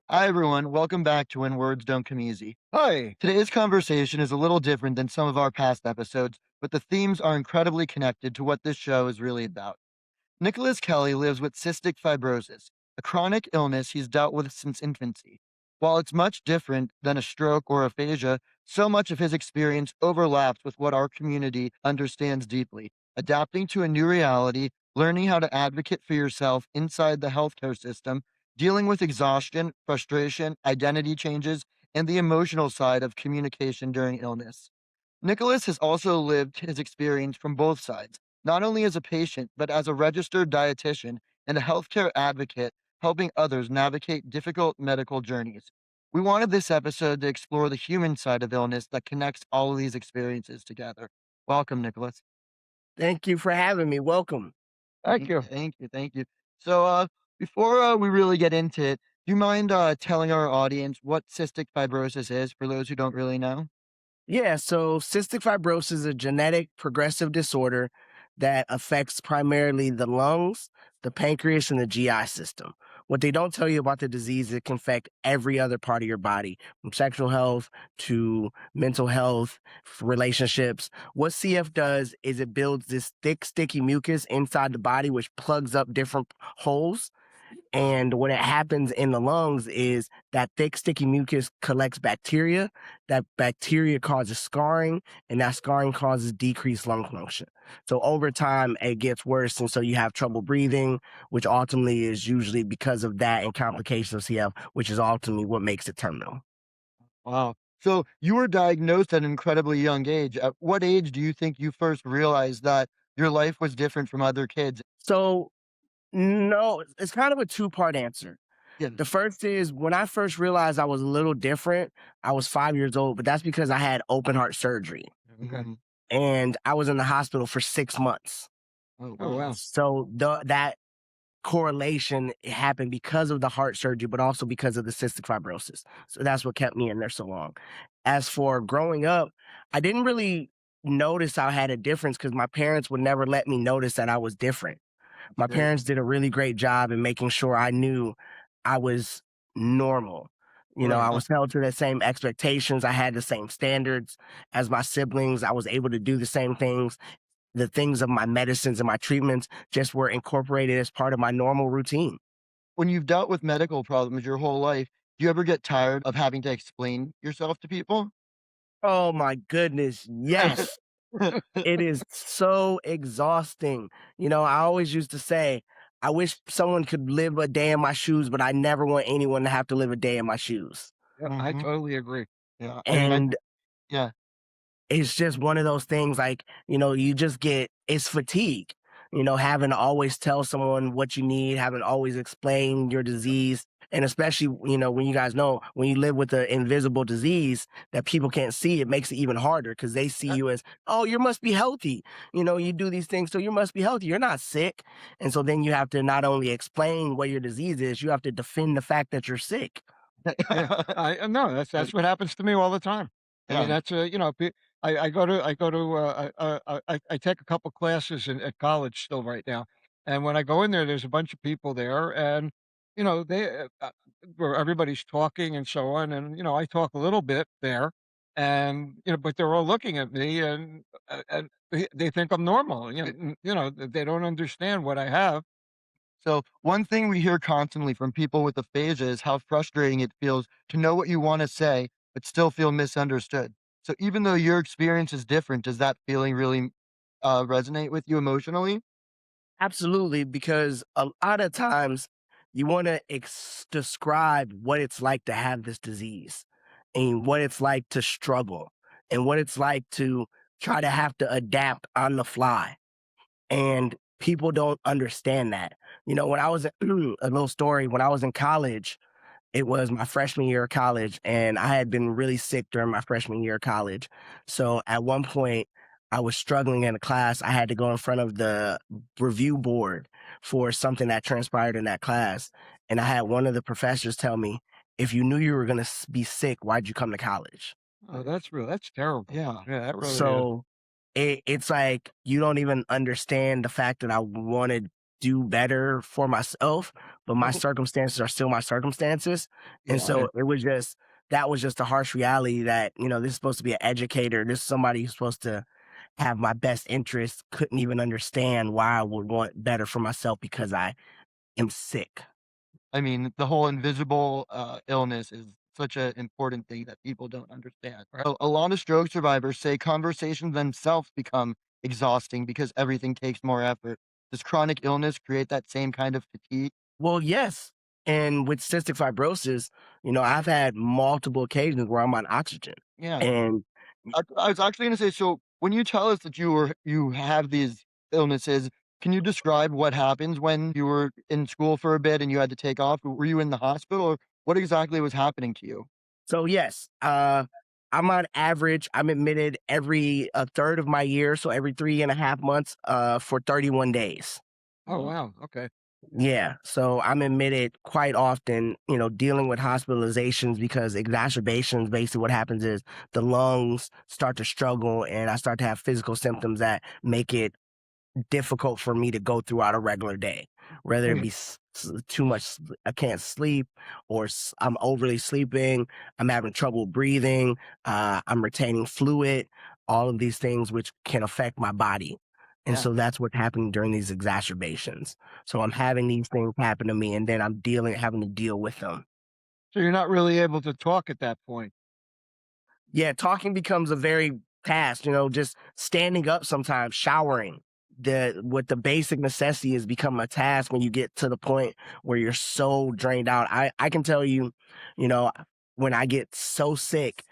Hi, everyone. Welcome back to When Words Don't Come Easy. Hi. Today's conversation is a little different than some of our past episodes, but the themes are incredibly connected to what this show is really about. Nicholas Kelly lives with cystic fibrosis, a chronic illness he's dealt with since infancy. While it's much different than a stroke or aphasia, so much of his experience overlaps with what our community understands deeply: adapting to a new reality, learning how to advocate for yourself inside the healthcare system, dealing with exhaustion, frustration, identity changes, and the emotional side of communication during illness. Nicholas has also lived his experience from both sides, not only as a patient, but as a registered dietitian and a healthcare advocate, helping others navigate difficult medical journeys. We wanted this episode to explore the human side of illness that connects all of these experiences together. Welcome, Nicholas. Thank you for having me. Welcome. Thank thank you. Thank you. So, before we really get into it, do you mind telling our audience what cystic fibrosis is for those who don't really know? Yeah, so cystic fibrosis is a genetic progressive disorder that affects primarily the lungs, the pancreas, and the GI system. What they don't tell you about the disease, it can affect every other part of your body, from sexual health to mental health, relationships. What CF does is it builds this thick, sticky mucus inside the body, which plugs up different holes. And what it happens in the lungs is that thick, sticky mucus collects bacteria. That bacteria causes scarring, and that scarring causes decreased lung function. So over time, it gets worse. And so you have trouble breathing, which ultimately is usually because of that and complications of CF, which is ultimately what makes it terminal. Wow. So you were diagnosed at an incredibly young age. At what age do you think you first realized that your life was different from other kids? So, no, it's kind of a two-part answer. Yeah. The first is when I first realized I was a little different, I was 5 years old, but that's because I had open heart surgery Okay. and I was in the hospital for 6 months. Oh, Oh, wow. wow. So that correlation happened because of the heart surgery, but also because of the cystic fibrosis. So that's what kept me in there so long. As for growing up, I didn't really notice I had a difference because my parents would never let me notice that I was different. That's My great. parents did a really great job in making sure I knew I was normal. I Right. was held to the same expectations. I had the same standards as my siblings. I was able to do the same things. The things of my medicines and my treatments just were incorporated as part of my normal routine. When you've dealt with medical problems your whole life, do you ever get tired of having to explain yourself to people? Oh my goodness, yes. It is so exhausting. I always used to say, I wish someone could live a day in my shoes, but I never want anyone to have to live a day in my shoes. Yep, I totally agree. Yeah. And Yeah. it's just one of those things like, you just get it's fatigue, having to always tell someone what you need, having to always explain your disease. And especially, when you guys know when you live with an invisible disease that people can't see, it makes it even harder because they see you as, oh, you must be healthy. You do these things, so you must be healthy. You're not sick. And so then you have to not only explain what your disease is, you have to defend the fact that you're sick. Yeah, I no, that's what happens to me all the time. I mean, Yeah. that's, I take a couple classes at college still right now, and when I go in there, there's a bunch of people there, and, where everybody's talking and so on, and, I talk a little bit there, and, but they're all looking at me and they think I'm normal, they don't understand what I have. So one thing we hear constantly from people with aphasia is how frustrating it feels to know what you want to say, but still feel misunderstood. So even though your experience is different, does that feeling really resonate with you emotionally? Absolutely, because a lot of times you want to describe what it's like to have this disease and what it's like to struggle and what it's like to try to have to adapt on the fly. And people don't understand that. When I was a little story, when I was in college, it was my freshman year of college, and I had been really sick during my freshman year of college. So at one point, I was struggling in a class. I had to go in front of the review board for something that transpired in that class. And I had one of the professors tell me, if you knew you were going to be sick, why'd you come to college? Oh, that's terrible. Yeah. Yeah, that really is. So it's like you don't even understand the fact that I wanted do better for myself, but my circumstances are still my circumstances. And Yeah. so Right. it was just that was just a harsh reality that, this is supposed to be an educator. This is somebody who's supposed to have my best interests, couldn't even understand why I would want better for myself because I am sick. I mean, the whole invisible illness is such an important thing that people don't understand. Right. A lot of stroke survivors say conversations themselves become exhausting because everything takes more effort. Does chronic illness create that same kind of fatigue? Well, yes. And with cystic fibrosis, I've had multiple occasions where I'm on oxygen. Yeah. And I was actually gonna say, so when you tell us that you have these illnesses, can you describe what happens when you were in school for a bit and you had to take off? Were you in the hospital or what exactly was happening to you? so, yes, I'm on average, I'm admitted every a third of my year. So every 3.5 months for 31 days. Oh, Oh, wow. Okay. Yeah, so I'm admitted quite often, dealing with hospitalizations because exacerbations, basically what happens is the lungs start to struggle and I start to have physical symptoms that make it difficult for me to go throughout a regular day, whether it Mm. be too much, I can't sleep, or I'm overly sleeping, I'm having trouble breathing, I'm retaining fluid, all of these things which can affect my body. And yeah. so that's what's happening during these exacerbations. So I'm having these things happen to me, and then having to deal with them. So you're not really able to talk at that point. Yeah, talking becomes a very task, just standing up sometimes, showering. The basic necessity has become a task when you get to the point where you're so drained out. I can tell you, you know, when I get so sick,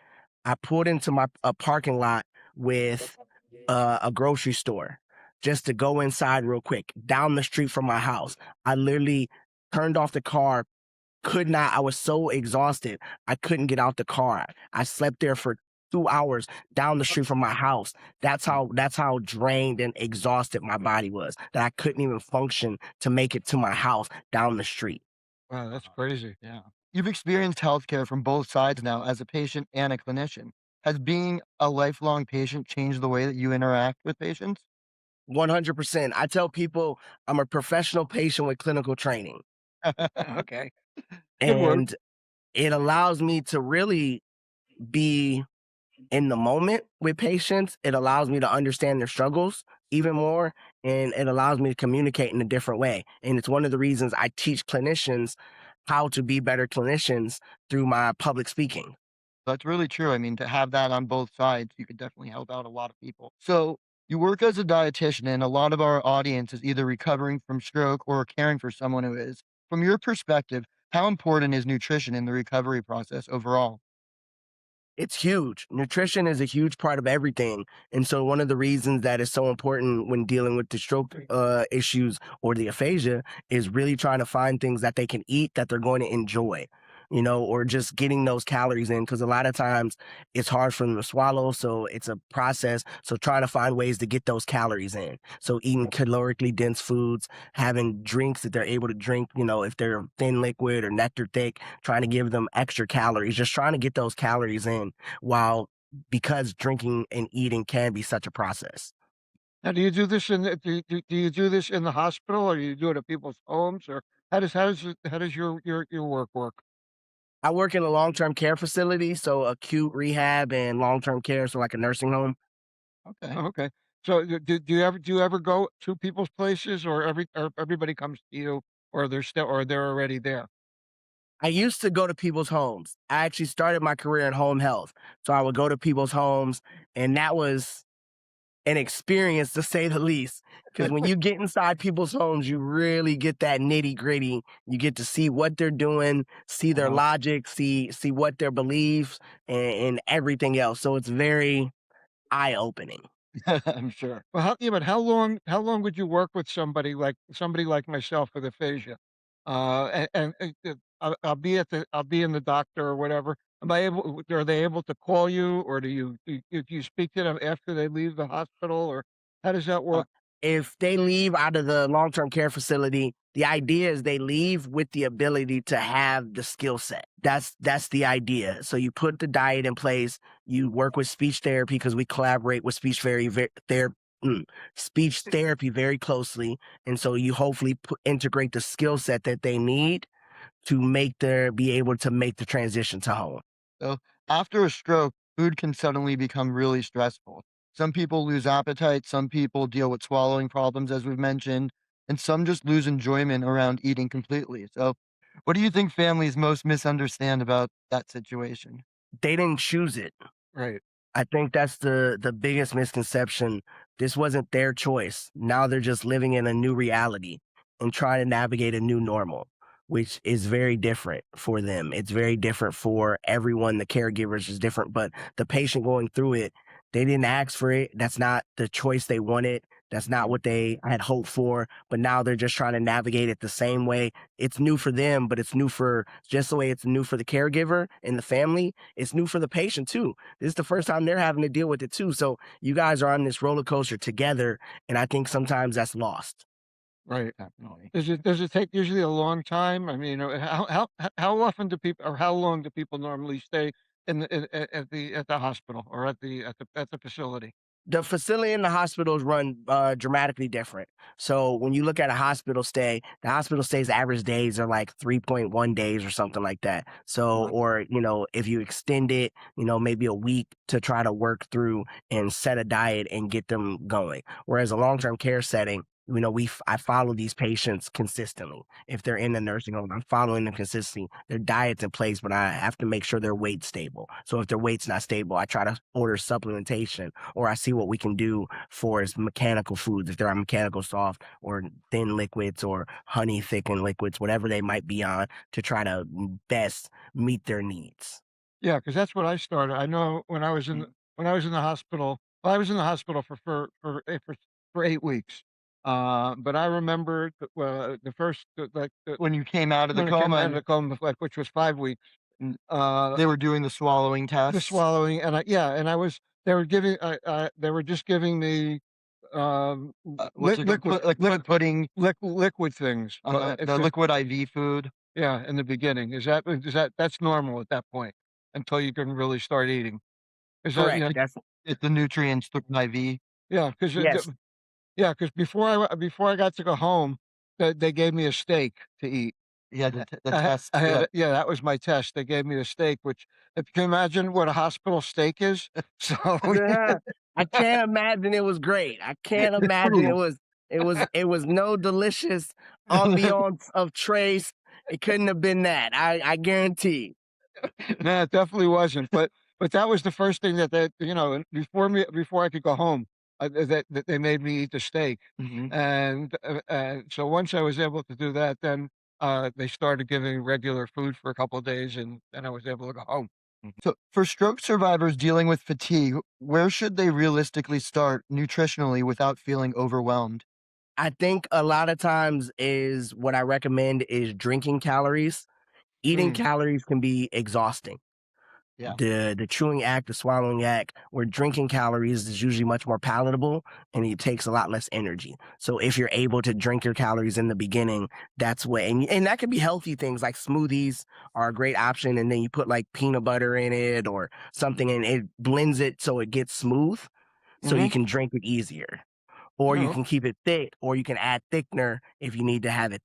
I pulled into my a parking lot with a grocery store just to go inside real quick down the street from my house. I literally turned off the car, could not. I was so exhausted. I couldn't get out the car. I slept there for 2 hours down the street from my house. That's how drained and exhausted my body was, that I couldn't even function to make it to my house down the street. Wow, that's crazy. Yeah. You've experienced healthcare from both sides now as a patient and a clinician. Has being a lifelong patient changed the way that you interact with patients? 100%. I tell people I'm a professional patient with clinical training, Okay. Good word. and it allows me to really be in the moment with patients. It allows me to understand their struggles even more, and it allows me to communicate in a different way. And it's one of the reasons I teach clinicians how to be better clinicians through my public speaking. That's really true. I mean, to have that on both sides, you could definitely help out a lot of people. So, you work as a dietitian, and a lot of our audience is either recovering from stroke or caring for someone who is. From your perspective, how important is nutrition in the recovery process overall? It's huge. Nutrition is a huge part of everything. And so one of the reasons that is so important when dealing with the stroke issues or the aphasia is really trying to find things that they can eat that they're going to enjoy, or just getting those calories in. Cause a lot of times it's hard for them to swallow. So it's a process. So trying to find ways to get those calories in. So eating calorically dense foods, having drinks that they're able to drink, if they're thin liquid or nectar thick, trying to give them extra calories, just trying to get those calories in while because drinking and eating can be such a process. Now, do you do this in the do you do this in the hospital, or you do it at people's homes, or how does your work work? I work in a long-term care facility, so acute rehab and long-term care, so like a nursing home. Okay. Oh, okay. So do you ever go to people's places, or everybody comes to you, or they're already there? I used to go to people's homes. I actually started my career in home health. So I would go to people's homes, and that was an experience to say the least. Because when you get inside people's homes, you really get that nitty gritty. You get to see what they're doing, see their Uh-huh. logic, see what their beliefs and everything else. So it's very eye opening. I'm sure. Well, but how long would you work with somebody like myself with aphasia? I'll be in the doctor or whatever. Are they able to call you, or do you speak to them after they leave the hospital, or how does that Uh, work? if they leave out of the long-term care facility, the idea is they leave with the ability to have the skill set. That's the idea. So you put the diet in place, you work with speech therapy because we collaborate with speech mm, speech therapy very closely, and so you hopefully integrate the skill set that they need to make their be able to make the transition to home. So, after a stroke, food can suddenly become really stressful. Some people lose appetite, some people deal with swallowing problems, as we've mentioned, and some just lose enjoyment around eating completely. So, what do you think families most misunderstand about that situation? They didn't choose it. Right, I think that's the biggest misconception. This wasn't their choice. Now they're just living in a new reality and trying to navigate a new normal, which is very different for them. It's very different for everyone. The caregivers is different, but the patient going through it, they didn't ask for it. That's not the choice they wanted. That's not what they had hoped for. But now they're just trying to navigate it the same way. It's new for them, but it's new for just the way it's new for the caregiver and the family. It's new for the patient too. This is the first time they're having to deal with it too. So you guys are on this roller coaster together, and I think sometimes that's lost. right. Definitely. Does it take usually a long time? I mean, how often do people or how long do people normally stay in the at the hospital or at the facility? The facility and the hospitals run dramatically different. So when you look at a hospital stay, the hospital stays average days are like 3.1 days or something like that. So, Wow. or, if you extend it, maybe a week to try to work through and set a diet and get them going. Whereas a long term care setting, I follow these patients consistently. If they're in the nursing home, I'm following them consistently. Their diet's in place, but I have to make sure their weight's stable. So if their weight's not stable, I try to order supplementation, or I see what we can do for as mechanical foods, if they're on mechanical soft or thin liquids or honey thickened liquids, whatever they might be on, to try to best meet their needs. Yeah, because that's what I started. I know when I was in the hospital. Well, I was in the hospital for 8 weeks. But I remember the first When you came out of the when I came coma out of and, the coma, like, which was 5 weeks. and Uh, they were doing the swallowing the tests, swallowing, and I was they were just giving me, what's it called? Pudding, liquid things, but it's the just liquid IV food. yeah, in the beginning. That's normal at that point until you can really start eating. Is that Correct. That's It's the nutrients through an IV. yeah, 'cause yes. yeah, 'cause before I got to go home, they gave me a steak to eat. Yeah, I the I test. had Yeah. yeah, that was my test. They gave me a steak, which if you can imagine what a hospital steak is, so Yeah. I can't imagine it was great. I can't imagine True. it was no delicious ambiance of trace. It couldn't have been that. I guarantee. no, it definitely wasn't, but that was the first thing that and before I could go home, that they made me eat the steak, Mhm. and, so once I was able to do that, then, they started giving regular food for a couple of days, and then I was able to go home. So, for stroke survivors dealing with fatigue, where should they realistically start nutritionally without feeling overwhelmed? I think a lot of times is what I recommend is drinking calories. Eating Mm, calories can be exhausting. yeah. The chewing act, the swallowing act, where drinking calories is usually much more palatable and it takes a lot less energy. So if you're able to drink your calories in the beginning, that's what, and that could be healthy things like smoothies are a great option. And then you put like peanut butter in it or something and it blends it so it gets smooth so you Mhm. can drink it easier. Or you No. can keep it thick, or you can add thickener if you need to have it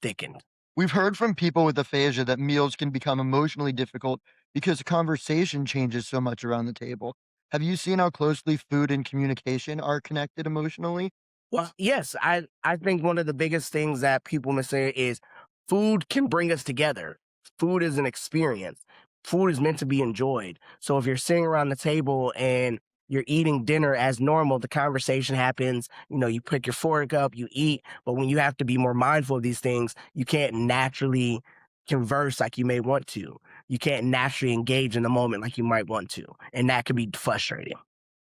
thickened. We've heard from people with aphasia that meals can become emotionally difficult because conversation changes so much around the table. Have you seen how closely food and communication are connected emotionally? Well, yes, I think one of the biggest things that people must say is food can bring us together. Food is an experience. Food is meant to be enjoyed. So if you're sitting around the table and you're eating dinner as normal, the conversation happens, you pick your fork up, you eat, but when you have to be more mindful of these things, you can't naturally converse like you may want to. You can't naturally engage in the moment like you might want to, and that can be frustrating.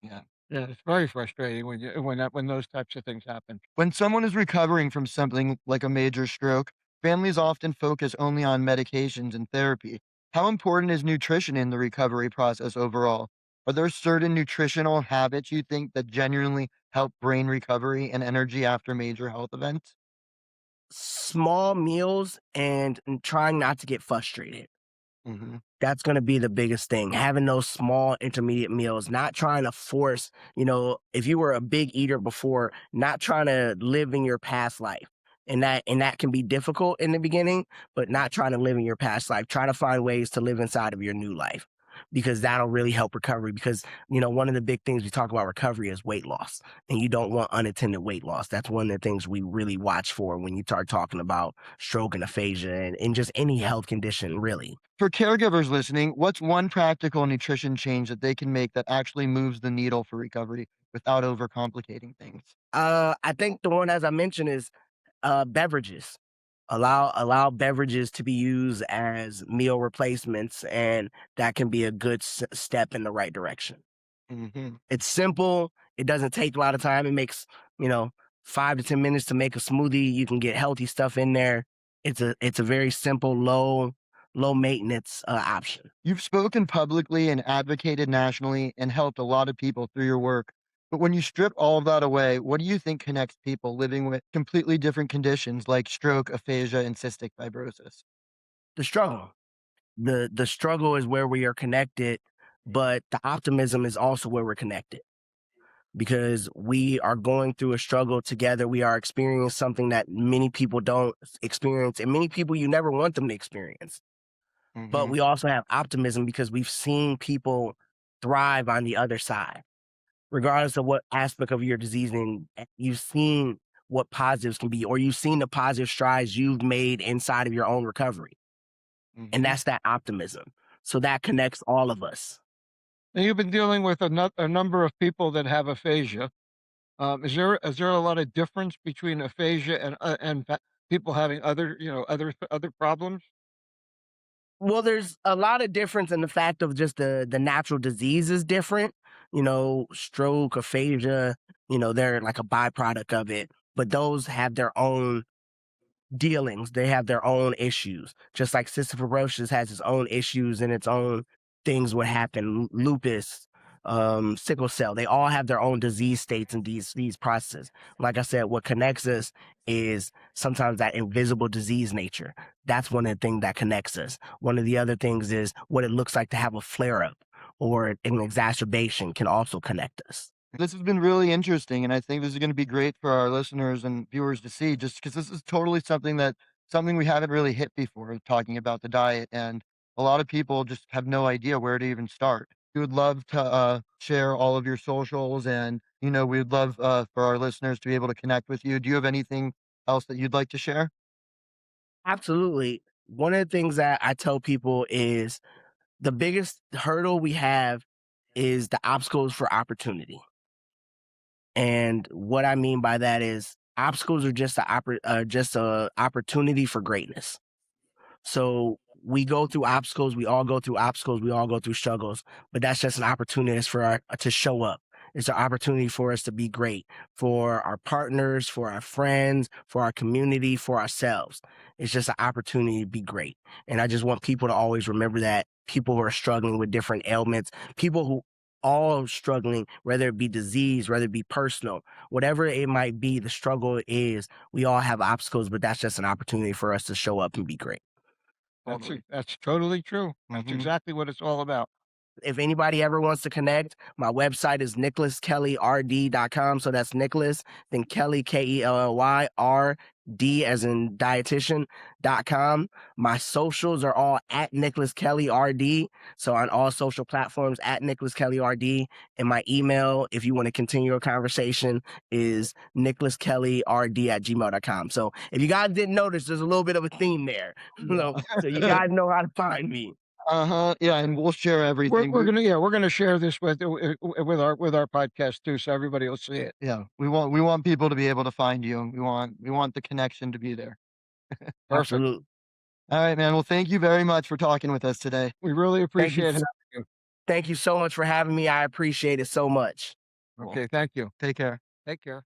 Yeah. Yeah, it's very frustrating when those types of things happen. When someone is recovering from something like a major stroke, families often focus only on medications and therapy. How important is nutrition in the recovery process overall? Are there certain nutritional habits you think that genuinely help brain recovery and energy after major health events? Small meals and trying not to get frustrated. Mhm. That's gonna be the biggest thing. Having those small intermediate meals, not trying to force, if you were a big eater before, not trying to live in your past life. And that can be difficult in the beginning, but not trying to live in your past life. Try to find ways to live inside of your new life because that'll really help recovery. Because, one of the big things we talk about recovery is weight loss. And you don't want unattended weight loss. That's one of the things we really watch for when you start talking about stroke and aphasia and just any health condition, really. For caregivers listening, what's one practical nutrition change that they can make that actually moves the needle for recovery without overcomplicating things? I think the one, as I mentioned, is beverages. Allow beverages to be used as meal replacements, and that can be a good step in the right direction. Mhm. It's simple. It doesn't take a lot of time. It makes, you know 5 to 10 minutes to make a smoothie. You can get healthy stuff in there. It's a very simple, low maintenance option. You've spoken publicly and advocated nationally and helped a lot of people through your work. But when you strip all of that away, what do you think connects people living with completely different conditions like stroke, aphasia, and cystic fibrosis? The struggle. The struggle is where we are connected, but the optimism is also where we're connected because we are going through a struggle together. We are experiencing something that many people don't experience, and many people you never want them to experience. But Hmm. we also have optimism because we've seen people thrive on the other side, regardless of what aspect of your disease. And you've seen what positives can be, or you've seen the positive strides you've made inside of your own recovery. And Hmm. that's that optimism. So that connects all of us. Now you've been dealing with a number of people that have aphasia. Is there a lot of difference between aphasia and people having other problems? Well, there's a lot of difference in the fact of just the natural disease is different. Stroke, aphasia, they're like a byproduct of it, but those have their own dealings. They have their own issues. Just like cystic fibrosis has its own issues and its own things would happen. Lupus, sickle cell, they all have their own disease states and these processes. Like I said, what connects us is sometimes that invisible disease nature. That's one of the things that connects us. One of the other things is what it looks like to have a flare up or an exacerbation can also connect us. This has been really interesting, and I think this is going to be great for our listeners and viewers to see, just because this is totally something we haven't really hit before, talking about the diet, and a lot of people just have no idea where to even start. We would love to share all of your socials, and we would love for our listeners to be able to connect with you. Do you have anything else that you'd like to share? Absolutely. One of the things that I tell people is the biggest hurdle we have is the obstacles for opportunity. And what I mean by that is obstacles are just a opportunity for greatness. So we go through obstacles, we all go through obstacles, we all go through struggles, but that's just an opportunity for to show up. It's an opportunity for us to be great for our partners, for our friends, for our community, for ourselves. It's just an opportunity to be great. And I just want people to always remember that people who are struggling with different ailments, people who all struggling, whether it be disease, whether it be personal, whatever it might be, the struggle is we all have obstacles, but that's just an opportunity for us to show up and be great. Totally. That's totally true. That's Hmm. exactly what it's all about. If anybody ever wants to connect, my website is nicholaskelly.rd.com. So that's Nicholas, then Kelly, Kelly, RD as in dietitian.com. My socials are all at Nicholas Kelly RD. So on all social platforms at Nicholas Kelly RD. And my email, if you want to continue a conversation, is nicholaskelly.rd@gmail.com. So if you guys didn't notice, there's a little bit of a theme there. So you guys know how to find me. Uh-huh. Yeah, and we'll share We're everything. we're gonna we're gonna share this with our podcast too, so everybody will see it. Yeah, we want people to be able to find you, and we want the connection to be there. Perfect. Absolutely. All right, man. Well, thank you very much for talking with us today. We really Thank you. appreciate having you. Thank you so much for having me. I appreciate it so much. Cool. Okay, thank you. Take care. Take care.